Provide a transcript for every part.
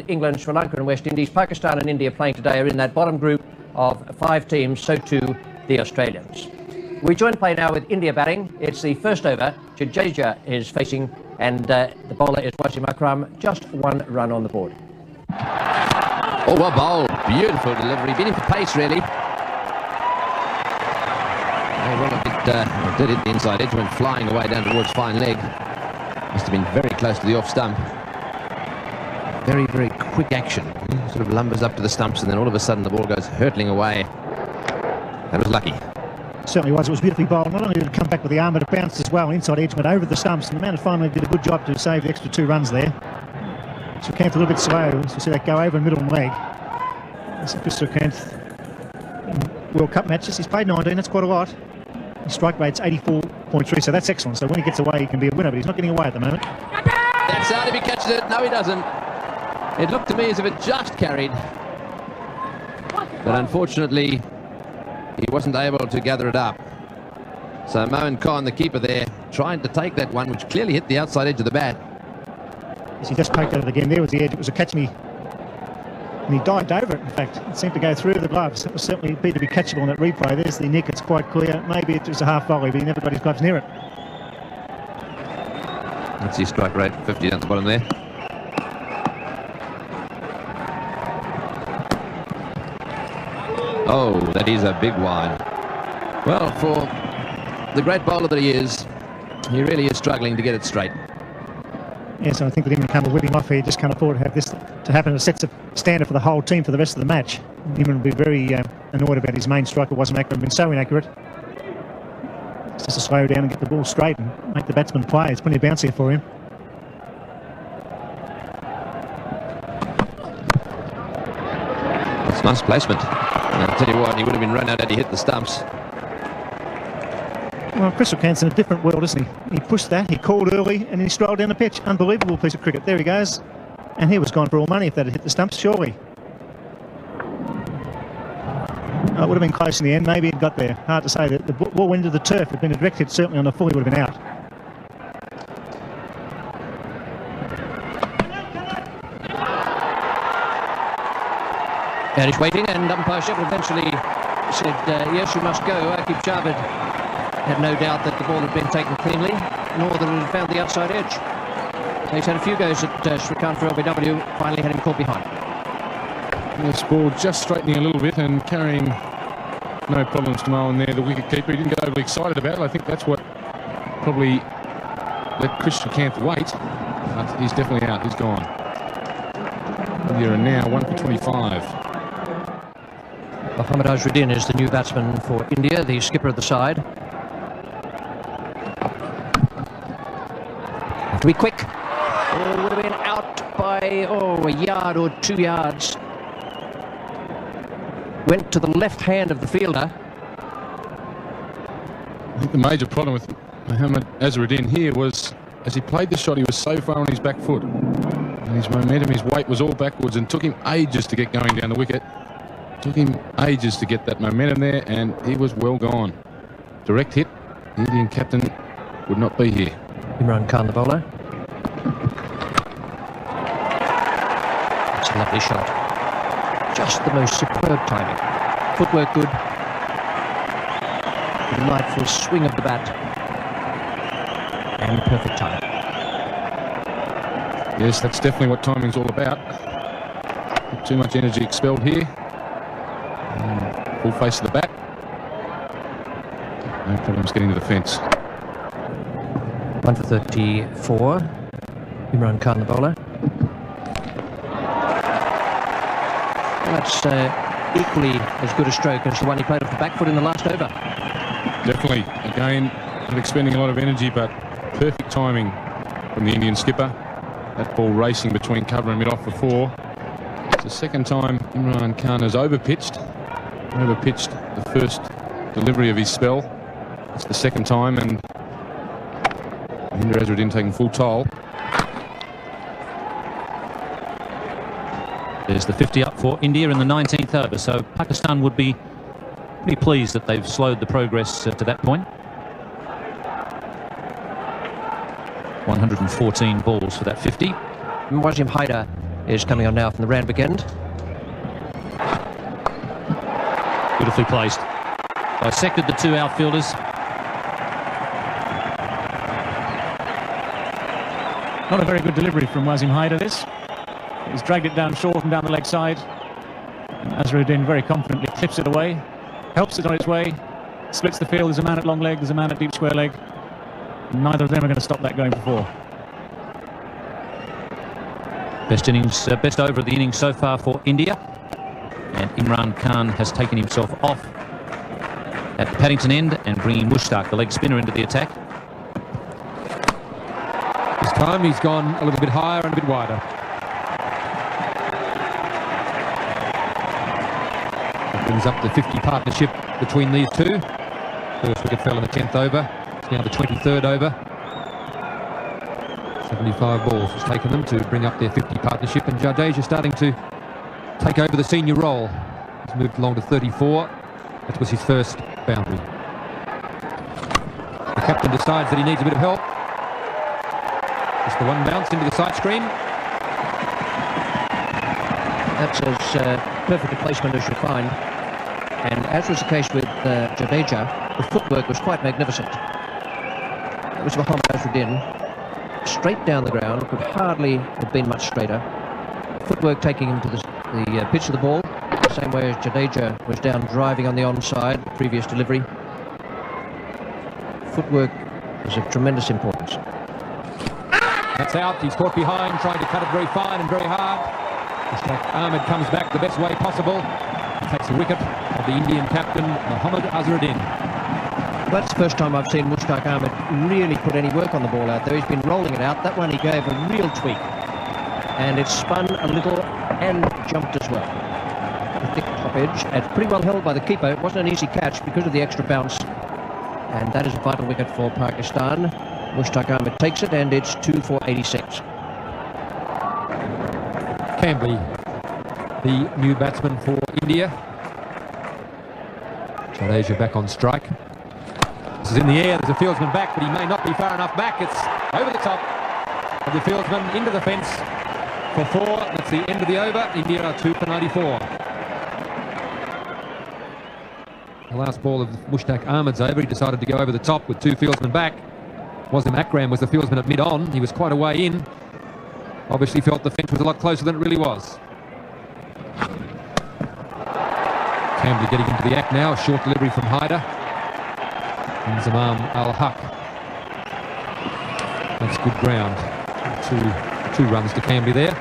England, Sri Lanka and West Indies. Pakistan and India playing today are in that bottom group of 5 teams, so too the Australians. We join play now with India batting. It's the first over. Jadeja is facing, and the bowler is Wasim Akram. Just 1 run on the board. Oh, well bowled. Beautiful delivery. Been in for pace, really. Oh, well, it did hit the inside edge, went flying away down towards fine leg. Must have been very close to the off stump. Very, very quick action. Sort of lumbers up to the stumps and then all of a sudden the ball goes hurtling away. That was lucky. Certainly was. It was beautifully bowled. Not only did it come back with the arm, but it bounced as well. Inside edge went over the stumps, and the man finally did a good job to save the extra 2 runs there. Srikanth a little bit slow. So you see that go over in middle and leg. That's Chris Srikanth in World Cup matches. He's played 19. That's quite a lot. His strike rate's 84.3, so that's excellent. So when he gets away, he can be a winner, but he's not getting away at the moment. That's out if he catches it. No, he doesn't. It looked to me as if it just carried. But unfortunately, he wasn't able to gather it up. So Imran Khan, the keeper there, trying to take that one, which clearly hit the outside edge of the bat. Yes, he just poked at it again. There was the edge. It was a catch me. And he dived over it, in fact. It seemed to go through the gloves. It was certainly appeared to be catchable in that replay. There's the nick. It's quite clear. Maybe it was a half volley, but he never got his gloves near it. Let's see strike rate 50 down the bottom there. Oh, that is a big wide. Well, for the great bowler that he is, he really is struggling to get it straight. Yes, and I think that Imran Khan will whip him off here. He just can't afford to have this to happen. It sets a standard for the whole team for the rest of the match. Imran will be very annoyed about his main striker wasn't accurate, been so inaccurate. It's just to slow down and get the ball straight and make the batsman play. There's plenty of bounce here for him. It's nice placement. And I'll tell you what, he would have been run out had he hit the stumps. Well, Chris Srikanth's in a different world, isn't he? He pushed that, he called early, and he strolled down the pitch. Unbelievable piece of cricket. There he goes. And he was gone for all money if that had hit the stumps, surely. Oh, it would have been close in the end. Maybe it got there. Hard to say. The ball went into the turf. It had been a direct hit, certainly on the full, he would have been out. There he's waiting, and umpire Sheffield eventually said, yes, you must go. Akib Javed had no doubt that the ball had been taken cleanly, nor that it had found the outside edge. He's had a few goes at Srikanth for LBW, finally had him caught behind. This ball just straightening a little bit and carrying no problems to Mohan there, the wicket keeper. He didn't get overly excited about it. I think that's what probably let Chris Srikanth wait. But he's definitely out. He's gone. India are now 1 for 25. Mohammad Azharuddin is the new batsman for India, the skipper of the side. Have to be quick. Oh, would have been out by, a yard or 2 yards. Went to the left hand of the fielder. I think the major problem with Mohammad Azharuddin here was, as he played the shot, he was so far on his back foot. And his momentum, his weight was all backwards, and took him ages to get going down the wicket. Took him ages to get that momentum there, and he was well gone. Direct hit. The Indian captain would not be here. Imran Khan, the bowler. It's a lovely shot. Just the most superb timing. Footwork good. Delightful swing of the bat. And perfect timing. Yes, that's definitely what timing's all about. Not too much energy expelled here. Full face of the bat. No problems getting to the fence. 1 for 34. Imran Khan, the bowler. That's equally as good a stroke as the one he played off the back foot in the last over. Definitely. Again, not expending a lot of energy, but perfect timing from the Indian skipper. That ball racing between cover and mid-off for 4. It's the second time Imran Khan has overpitched the first delivery of his spell. It's the second time, and Mahendra Azharuddin taking full toll. There's the 50 up for India in the 19th over, so Pakistan would be pretty pleased that they've slowed the progress to that point. 114 balls for that 50. Wasim Haider is coming on now from the Randwick end. Beautifully placed. Dissected the two outfielders. Not a very good delivery from Wasim Haider, this. He's dragged it down short and down the leg side. And Azharuddin very confidently clips it away, helps it on its way, splits the field. There's a man at long leg, there's a man at deep square leg. Neither of them are going to stop that going for four. Best innings, best over of the innings so far for India. And Imran Khan has taken himself off at the Paddington end and bringing Mushtaq, the leg spinner, into the attack. This time he's gone a little bit higher and a bit wider. That brings up the 50 partnership between these two. First wicket fell in the 10th over. It's now the 23rd over. 75 balls has taken them to bring up their 50 partnership, and Jadeja starting to take over the senior role. He's moved along to 34. That was his first boundary. The captain decides that he needs a bit of help. Just the one bounce into the side screen. That's as perfect a placement as you find. And as was the case with Jadeja, the footwork was quite magnificent. It was Mohammad Azharuddin, straight down the ground, could hardly have been much straighter. Footwork taking him to the pitch of the ball, the same way as Jadeja was down driving on the onside, the previous delivery. Footwork is of tremendous importance. That's out. He's caught behind, trying to cut it very fine and very hard. Ahmed comes back the best way possible. He takes a wicket of the Indian captain, Mohammad Azharuddin. That's the first time I've seen Mushtaq Ahmed really put any work on the ball out there. He's been rolling it out. That one he gave a real tweak. And it spun a little and jumped as well. The thick top edge. It's pretty well held by the keeper. It wasn't an easy catch because of the extra bounce. And that is a vital wicket for Pakistan. Mushtaq Ahmed takes it, and it's 2 for 86. Cambley, the new batsman for India. Jadeja back on strike. This is in the air. There's a fieldsman back, but he may not be far enough back. It's over the top of the fieldsman into the fence for 4. That's the end of the over. India are 2 for 94. The last ball of Mushtaq Ahmed's over. He decided to go over the top with 2 fieldsmen back. Wasim Akram was the fieldsman at mid-on. He was quite a way in. Obviously felt the fence was a lot closer than it really was. Cambley getting into the act now. A short delivery from Haider. And Zamam Al-Haq. That's good ground. Two runs to Cambley there.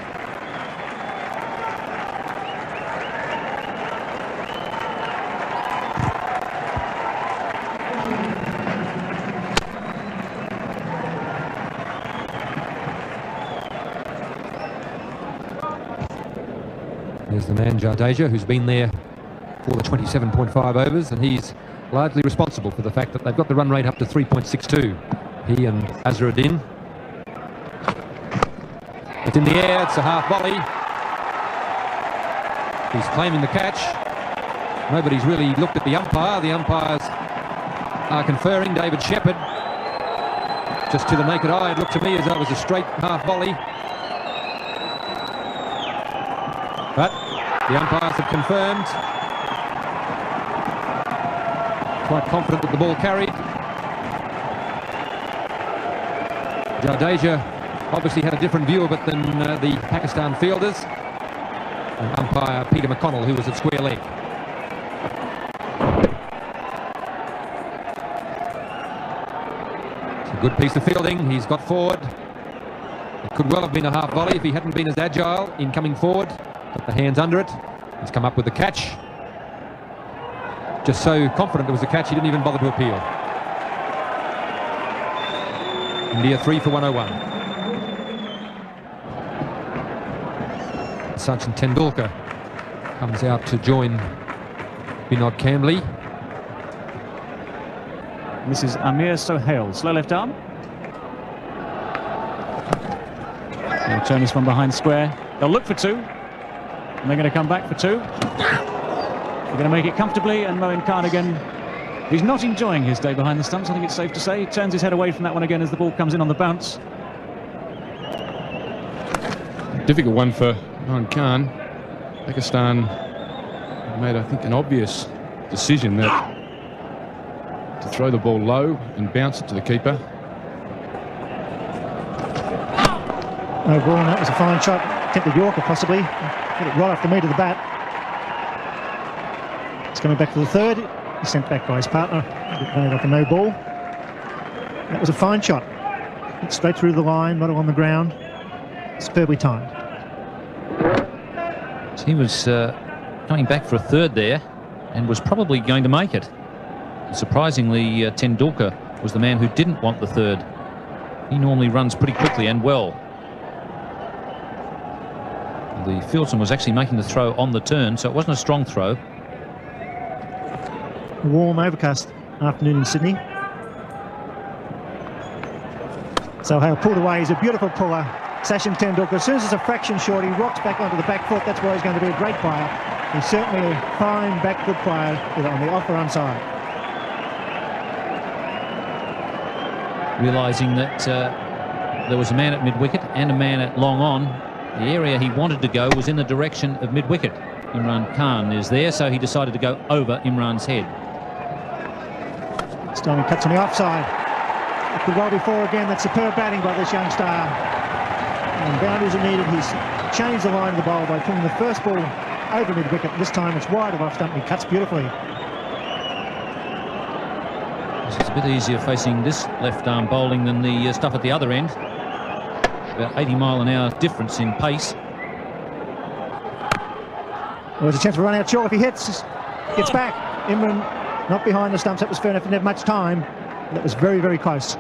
There's the man Jadeja, who's been there for the 27.5 overs, and he's largely responsible for the fact that they've got the run rate up to 3.62. He and Azharuddin. It's in the air, it's a half volley. He's claiming the catch. Nobody's really looked at the umpire. The umpires are conferring. David Shepherd, just to the naked eye, it looked to me as though it was a straight half volley. But the umpires have confirmed. Quite confident that the ball carried. Jadeja obviously had a different view of it than the Pakistan fielders. And umpire Peter McConnell, who was at square leg. It's a good piece of fielding. He's got forward. It could well have been a half volley if he hadn't been as agile in coming forward. Got the hands under it. He's come up with the catch. Just so confident it was a catch, he didn't even bother to appeal. India 3 for 101. Sachin Tendulkar comes out to join Vinod Cambley. This is Amir Sohail, slow left arm. They'll turn this one behind square. They'll look for 2. And they're going to come back for 2. They're going to make it comfortably, and Imran Khan again, he's not enjoying his day behind the stumps, I think it's safe to say. He turns his head away from that one again as the ball comes in on the bounce. Difficult one for Imran Khan. Pakistan made, I think, an obvious decision that to throw the ball low and bounce it to the keeper. No ball, and that was a fine shot. Attempted Yorker possibly. Hit it right off the meat of the bat. It's coming back for the third. He's sent back by his partner. Played off a no ball. That was a fine shot. Hit straight through the line, not on the ground. Superbly timed. He was coming back for a third there and was probably going to make it. Surprisingly, Tendulkar was the man who didn't want the third. He normally runs pretty quickly and well. The fieldsman was actually making the throw on the turn, so it wasn't a strong throw. A warm, overcast afternoon in Sydney. So Hale pulled away. He's a beautiful puller. Sachin Tendulkar, as soon as it's a fraction short, he rocks back onto the back foot. That's why he's going to be a great player. He's certainly a fine back-foot player, either on the off or onside. Realising that there was a man at mid-wicket and a man at long on, the area he wanted to go was in the direction of mid-wicket. Imran Khan is there, so he decided to go over Imran's head. This time he cuts on the offside. It could well be four again. That's superb batting by this young star. And boundaries are needed. He's changed the line of the bowl by pulling the first ball over mid-wicket. This time it's wide of off stump and he cuts beautifully. This is a bit easier facing this left-arm bowling than the stuff at the other end. About 80-mile-an-hour difference in pace. Well, there's a chance for a run out short if he hits. Gets back. Imran not behind the stumps. That was fair enough. Didn't have much time. That was very, very close.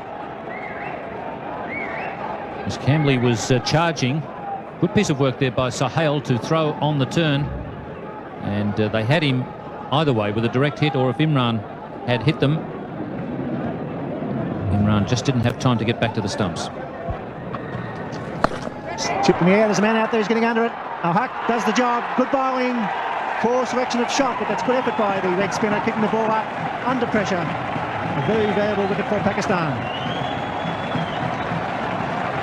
As Cambley was charging, good piece of work there by Sahel to throw on the turn, and they had him either way with a direct hit, or if Imran had hit them, Imran just didn't have time to get back to the stumps. Chip in the air, there's a man out there who's getting under it. Al-Haq does the job. Good bowling, poor selection of shot, but that's good effort by the leg spinner, kicking the ball up under pressure. A very valuable wicket for Pakistan.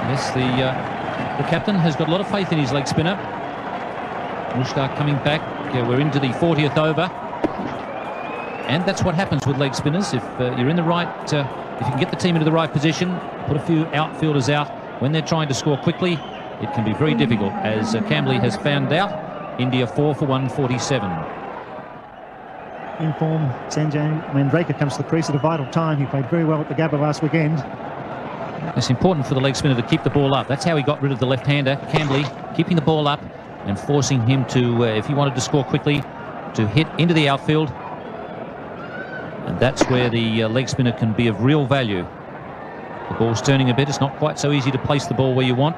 Yes, the captain has got a lot of faith in his leg spinner. Mushtaq coming back. We're into the 40th over. And that's what happens with leg spinners. If you're in the right, if you can get the team into the right position, put a few outfielders out when they're trying to score quickly, it can be very difficult. As Cambley has found out, India 4 for 147. In form, Sanjay Mandraker comes to the crease at a vital time. He played very well at the Gabba last weekend. It's important for the leg spinner to keep the ball up. That's how he got rid of the left-hander, Cambley, keeping the ball up and forcing him to, if he wanted to score quickly, to hit into the outfield. And that's where the leg spinner can be of real value. The ball's turning a bit. It's not quite so easy to place the ball where you want,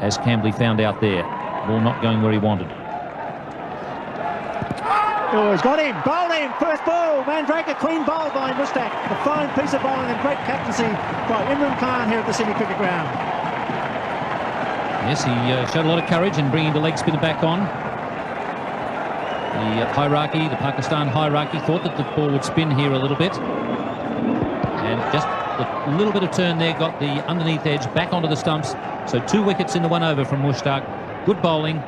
as Cambley found out there. Ball not going where he wanted. Oh, he's got him. Bowled him. First ball. Mandraker clean bowl by Mushtaq. A fine piece of bowling and great captaincy by Imran Khan here at the Sydney Cricket Ground. Yes, he showed a lot of courage in bringing the leg spinner back on. The hierarchy, the Pakistan hierarchy, thought that the ball would spin here a little bit. And just a little bit of turn there got the underneath edge back onto the stumps. So 2 wickets in the 1 over from Mushtaq. Good bowling.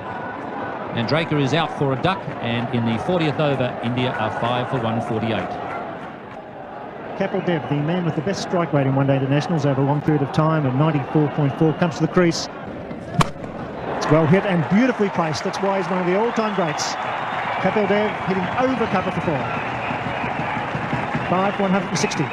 And Draker is out for a duck, and in the 40th over, India are 5 for 148. Kapil Dev, the man with the best strike rate in one-day internationals over a long period of time, at 94.4, comes to the crease. It's well hit and beautifully placed. That's why he's one of the all-time greats. Kapil Dev hitting over cover for 4. 5 for 160.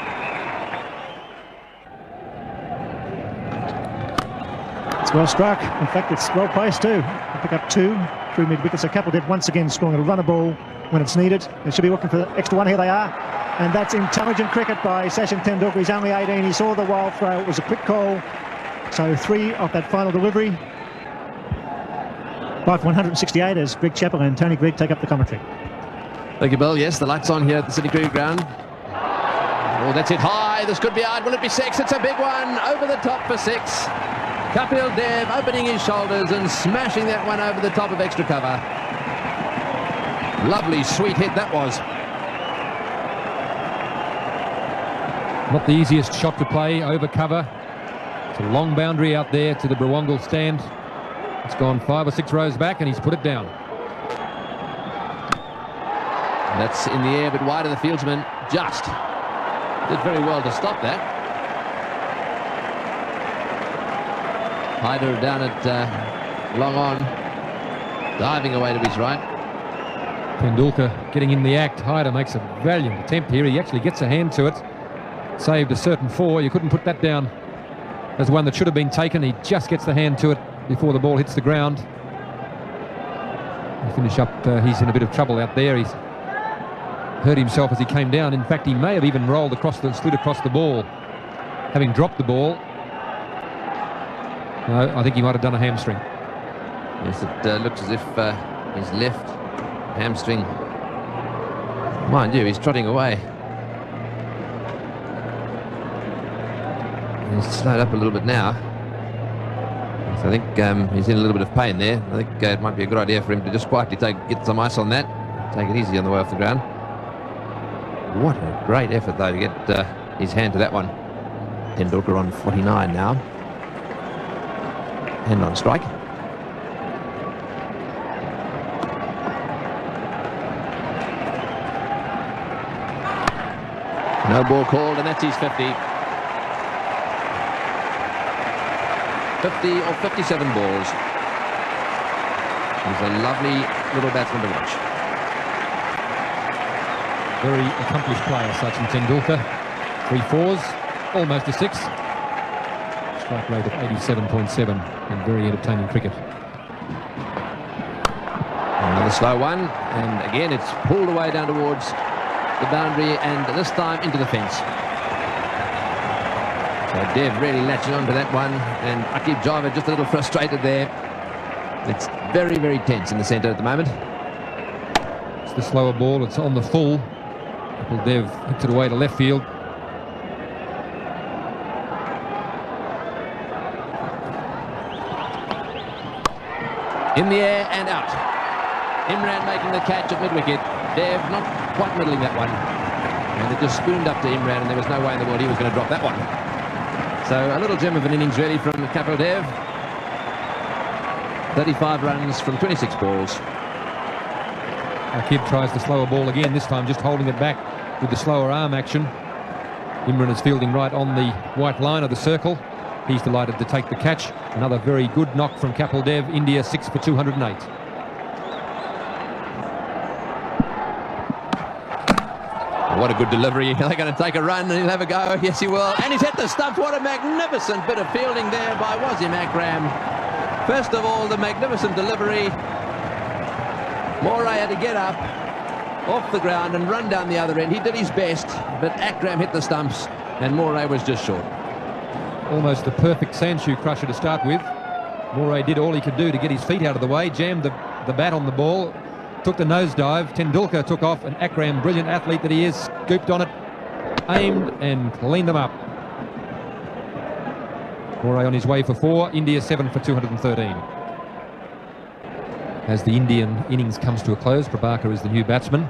It's well struck. In fact, it's well placed too. He'll pick up 2 through mid-wicket. So Kapil Dev once again scoring a runner ball when it's needed. They should be looking for the extra one. Here they are. And that's intelligent cricket by Sachin Tendulkar. He's only 18. He saw the wild throw. It was a quick call. So 3 off that final delivery. 5 for 168 as Greg Chappell and Tony Gregg take up the commentary. Thank you, Bill. Yes, the lights on here at the Sydney Cricket Ground. Oh, that's it high. This could be hard. Will it be 6? It's a big one. Over the top for 6. Kapil Dev opening his shoulders and smashing that one over the top of extra cover. Lovely, sweet hit that was. Not the easiest shot to play over cover. It's a long boundary out there to the Brawangal stand. It's gone 5 or 6 rows back and he's put it down. That's in the air, but wide of the fieldsman. Just did very well to stop that. Hyder down at long on, diving away to his right. Tendulkar getting in the act. Hyder makes a valiant attempt here. He actually gets a hand to it. Saved a certain 4. You couldn't put that down as one that should have been taken. He just gets the hand to it before the ball hits the ground. He'll finish up. He's in a bit of trouble out there. He's hurt himself as he came down. In fact, he may have even rolled across slid across the ball, having dropped the ball. No, I think he might have done a hamstring. Yes, it looks as if his left hamstring. Mind you, he's trotting away. He's slowed up a little bit now. So I think he's in a little bit of pain there. I think it might be a good idea for him to just quietly get some ice on that. Take it easy on the way off the ground. What a great effort, though, to get his hand to that one. Tendulkar on 49 now. Hand on strike. No ball called, and that's his 50. 50 or 57 balls. He's a lovely little batsman to watch. Very accomplished player, Sachin Tendulkar. 3 4s, almost a 6. Strike rate of 87.7 and very entertaining cricket. Another slow one, and again it's pulled away down towards the boundary, and this time into the fence. So Dev really latching onto that one, and Akib Java just a little frustrated there. It's very, very tense in the centre at the moment. It's the slower ball, it's on the full. Dev hits it away to left field. In the air and out. Imran making the catch at mid-wicket. Dev not quite middling that one. And it just spooned up to Imran, and there was no way in the world he was going to drop that one. So a little gem of an innings really from Kapil Dev. 35 runs from 26 balls. Akib tries the slower ball again, this time just holding it back with the slower arm action. Imran is fielding right on the white line of the circle. He's delighted to take the catch. Another very good knock from Kapil Dev. India 6 for 208. What a good delivery. They're going to take a run and he'll have a go. Yes, he will. And he's hit the stumps. What a magnificent bit of fielding there by Wasim Akram. First of all, the magnificent delivery. Moray had to get up off the ground and run down the other end. He did his best, but Akram hit the stumps and Moray was just short. Almost the perfect sandshoe crusher to start with. Moray did all he could do to get his feet out of the way, jammed the bat on the ball, took the nosedive. Tendulkar took off, and Akram, brilliant athlete that he is, scooped on it, aimed and cleaned them up. Moray on his way for 4, India 7 for 213. As the Indian innings comes to a close, Prabhakar is the new batsman.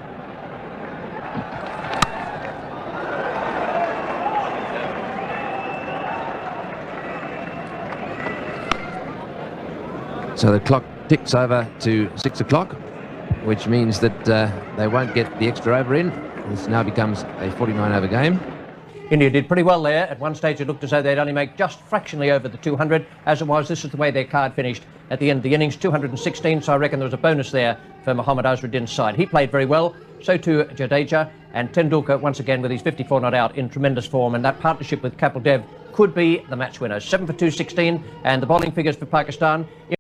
So the clock ticks over to 6 o'clock, which means that they won't get the extra over in. This now becomes a 49-over game. India did pretty well there. At one stage it looked as though they'd only make just fractionally over the 200. As it was, this is the way their card finished at the end of the innings, 216, so I reckon there was a bonus there for Mohammad Azharuddin's side. He played very well, so too Jadeja, and Tendulkar once again with his 54 not out in tremendous form, and that partnership with Kapil Dev could be the match winner. 7 for 216, and the bowling figures for Pakistan.